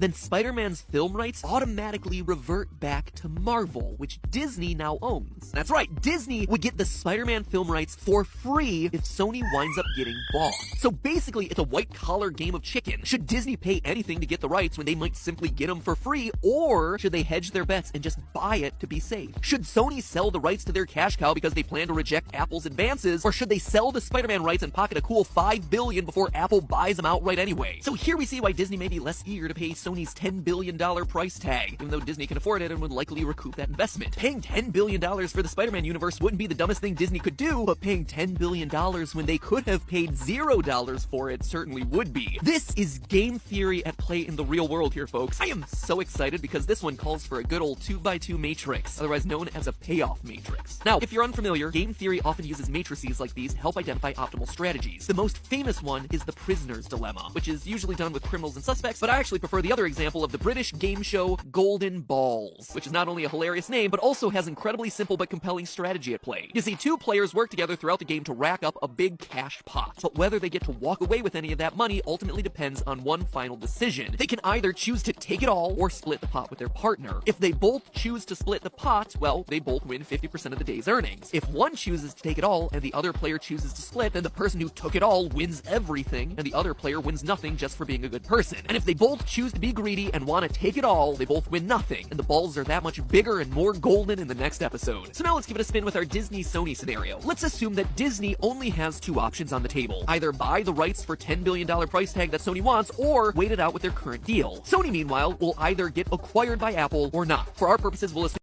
then Spider-Man's film rights automatically revert back to Marvel, which Disney now owns. That's right, Disney would get the Spider-Man film rights for free if Sony winds up getting bought. So basically, it's a white-collar game of chicken. Should Disney pay anything to get the rights when they might simply get them for free, or should they hedge their bets and just buy it to be safe? Should Sony sell the rights to their cash cow because they plan to reject Apple's advances, or should they sell the Spider-Man rights and pocket a cool $5 billion before Apple buys them outright anyway? So here we see why Disney may be less eager to pay Sony's $10 billion price tag, even though Disney can afford it and would likely recoup that investment. Paying $10 billion for the Spider-Man universe wouldn't be the dumbest thing Disney could do, but paying $10 billion when they could have paid $0 for it certainly would be. This is game theory at play in the real world here, folks. I am so excited because this one calls for a good old 2x2 matrix, otherwise known as a payoff matrix. Now, if you're unfamiliar, game theory often uses matrices like these to help identify optimal strategies. The most famous one is the prisoner's dilemma, which is usually done with criminals and suspects, but I actually prefer the other example of the British game show Golden Balls, which is not only a hilarious name, but also has incredibly simple but compelling strategy at play. You see, two players work together throughout the game to rack up a big cash pot, but whether they get to walk away with any of that money ultimately depends on one final decision. They can either choose to take it all or split the pot with their partner. If they both choose to split the pot, well, they both win 50% of the day's earnings. If one chooses to take it all and the other player chooses to split, then the person who took it all wins everything, and the other player wins nothing just for being a good person. And if they both choose to be greedy and want to take it all, they both win nothing, and the balls are that much bigger and more golden in the next episode. So now let's give it a spin with our Disney-Sony scenario. Let's assume that Disney only has two options on the table. Either buy the rights for $10 billion price tag that Sony wants, or wait it out with their current deal. Sony, meanwhile, will either get acquired by Apple or not. For our purposes, we'll assume